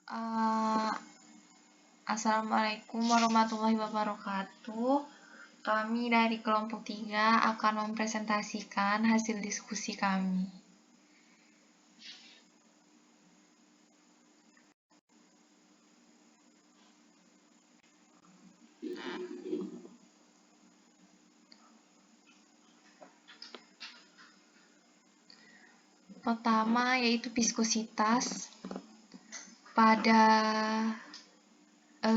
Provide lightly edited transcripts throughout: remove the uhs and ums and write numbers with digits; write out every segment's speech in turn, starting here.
Uh, Assalamualaikum warahmatullahi wabarakatuh. Kami dari kelompok 3 akan mempresentasikan hasil diskusi kami. Pertama yaitu viskositas.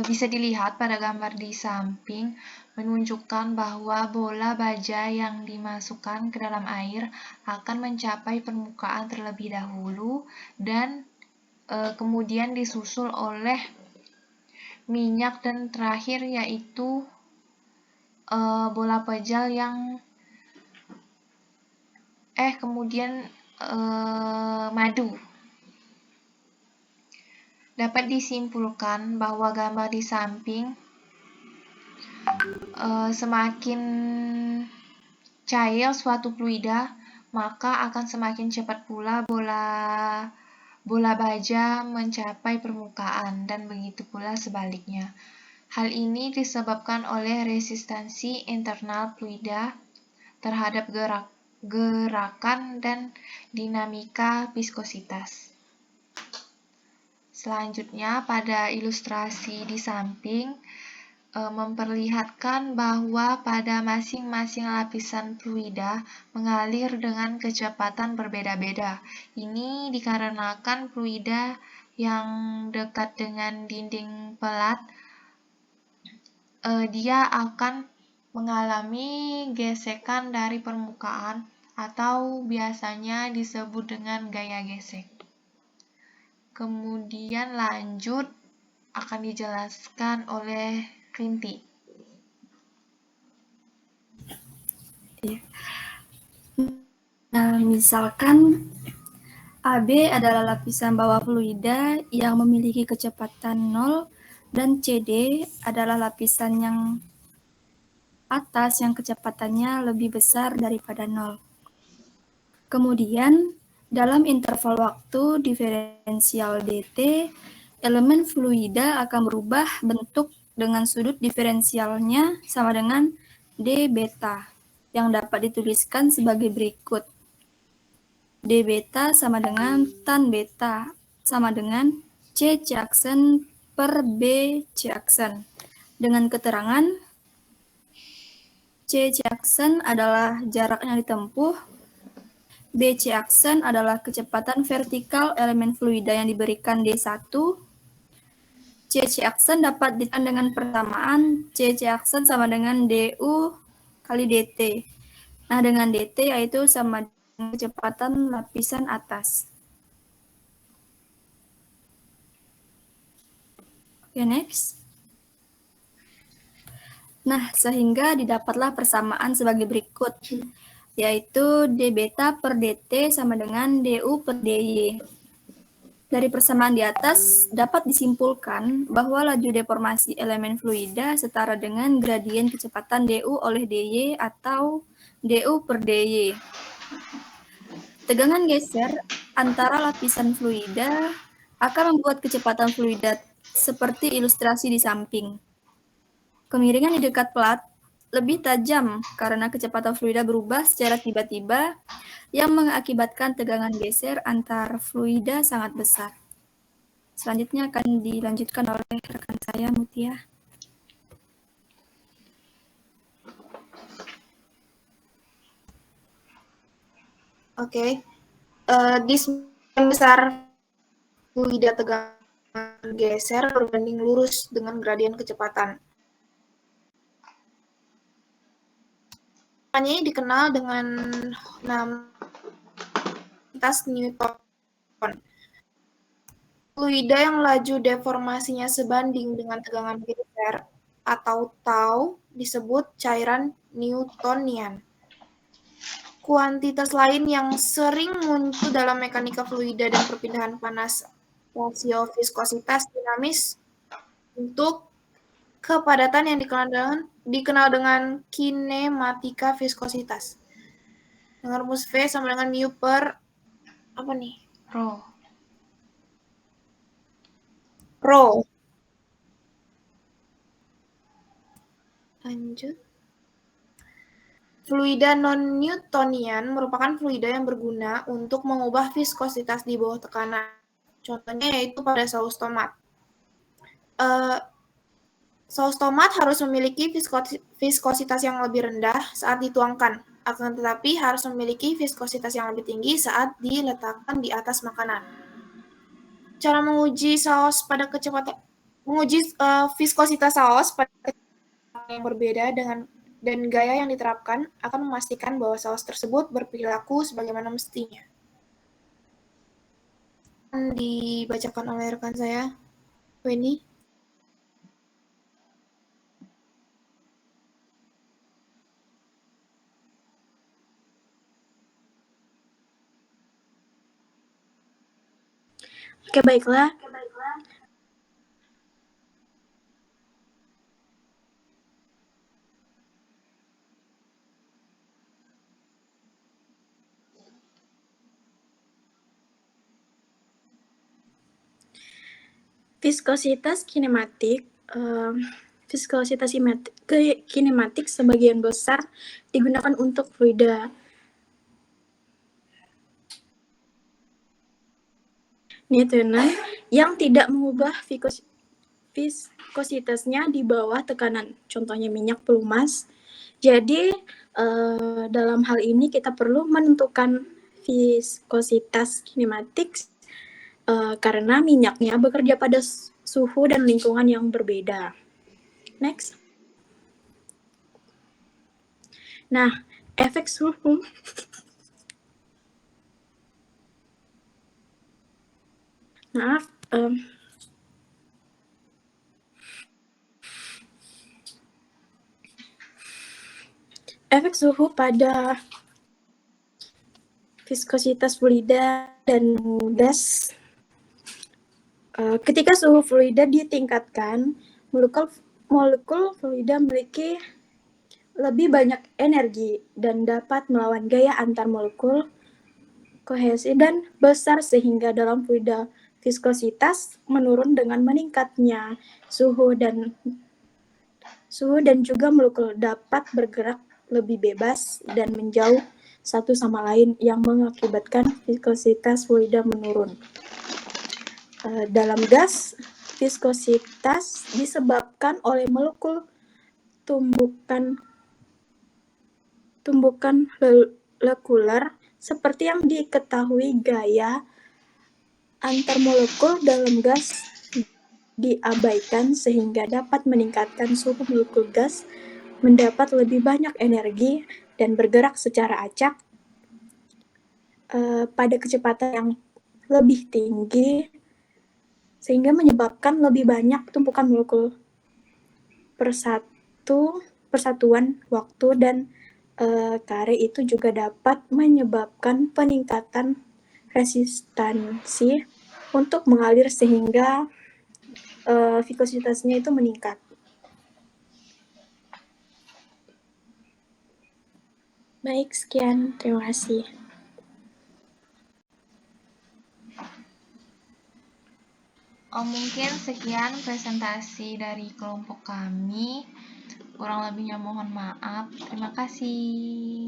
Bisa dilihat pada gambar di samping menunjukkan bahwa bola baja yang dimasukkan ke dalam air akan mencapai permukaan terlebih dahulu dan kemudian disusul oleh minyak dan terakhir yaitu bola pejal yang kemudian madu. Dapat disimpulkan bahwa gambar di samping semakin cair suatu fluida, maka akan semakin cepat pula bola baja mencapai permukaan, dan begitu pula sebaliknya. Hal ini disebabkan oleh resistansi internal fluida terhadap gerakan dan dinamika viskositas. Selanjutnya, pada ilustrasi di samping memperlihatkan bahwa pada masing-masing lapisan fluida mengalir dengan kecepatan berbeda-beda. Ini dikarenakan fluida yang dekat dengan dinding pelat dia akan mengalami gesekan dari permukaan atau biasanya disebut dengan gaya gesek. Kemudian lanjut akan dijelaskan oleh Rinti. Nah, misalkan AB adalah lapisan bawah fluida yang memiliki kecepatan 0 dan CD adalah lapisan yang atas yang kecepatannya lebih besar daripada 0. Kemudian, dalam interval waktu diferensial dt, elemen fluida akan berubah bentuk dengan sudut diferensialnya sama dengan d beta, yang dapat dituliskan sebagai berikut. D beta sama dengan tan beta sama dengan C aksen per B C aksen. Dengan keterangan C aksen adalah jarak yang ditempuh, BC aksen adalah kecepatan vertikal elemen fluida yang diberikan D1. CC aksen dapat ditekan dengan persamaan CC aksen sama dengan DU kali DT. Nah, dengan DT yaitu sama dengan kecepatan lapisan atas. Oke, next. Nah, sehingga didapatlah persamaan sebagai berikut, yaitu D beta per DT sama dengan DU per DY. Dari persamaan di atas, dapat disimpulkan bahwa laju deformasi elemen fluida setara dengan gradien kecepatan DU oleh DY atau DU per DY. Tegangan geser antara lapisan fluida akan membuat kecepatan fluida seperti ilustrasi di samping. Kemiringan di dekat plat lebih tajam karena kecepatan fluida berubah secara tiba-tiba yang mengakibatkan tegangan geser antar fluida sangat besar. Selanjutnya akan dilanjutkan oleh rekan saya, Mutia. Oke. Di sebagian besar fluida tegangan geser berbanding lurus dengan gradien kecepatan. Ini dikenal dengan nama Newton. Fluida yang laju deformasinya sebanding dengan tegangan geser atau tau disebut cairan Newtonian. Kuantitas lain yang sering muncul dalam mekanika fluida dan perpindahan panas rasio viskositas dinamis untuk kepadatan yang dikenal dengan kinematika viskositas. Dengan rumus V sama dengan mu per apa nih? Rho. Rho. Lanjut. Fluida non-Newtonian merupakan fluida yang berguna untuk mengubah viskositas di bawah tekanan. Contohnya yaitu pada saus tomat. Saus tomat harus memiliki viskositas yang lebih rendah saat dituangkan, akan tetapi harus memiliki viskositas yang lebih tinggi saat diletakkan di atas makanan. Cara menguji viskositas saus pada kecepatan yang berbeda dan gaya yang diterapkan akan memastikan bahwa saus tersebut berperilaku sebagaimana mestinya. Dibacakan oleh rekan saya, Weni. Oke, baiklah. Viskositas kinematik. Viskositas kinematik sebagian besar digunakan untuk fluida Newtonian yang tidak mengubah viskositasnya di bawah tekanan. Contohnya minyak pelumas. Jadi dalam hal ini kita perlu menentukan viskositas kinematik karena minyaknya bekerja pada suhu dan lingkungan yang berbeda. Next. Nah, efek suhu. Maaf. Efek suhu pada viskositas fluida dan gas. Ketika suhu fluida ditingkatkan, molekul fluida memiliki lebih banyak energi dan dapat melawan gaya antar molekul kohesi dan besar sehingga dalam fluida viskositas menurun dengan meningkatnya suhu dan juga molekul dapat bergerak lebih bebas dan menjauh satu sama lain yang mengakibatkan viskositas fluida menurun. Dalam gas, viskositas disebabkan oleh molekul tumbukan molekuler seperti yang diketahui gaya antar molekul dalam gas diabaikan sehingga dapat meningkatkan suhu molekul gas mendapat lebih banyak energi dan bergerak secara acak pada kecepatan yang lebih tinggi sehingga menyebabkan lebih banyak tumpukan molekul persatuan waktu dan kare itu juga dapat menyebabkan peningkatan resistansi untuk mengalir sehingga viskositasnya itu meningkat. Baik, sekian. Terima kasih. Mungkin sekian presentasi dari kelompok kami. Kurang lebihnya mohon maaf. Terima kasih.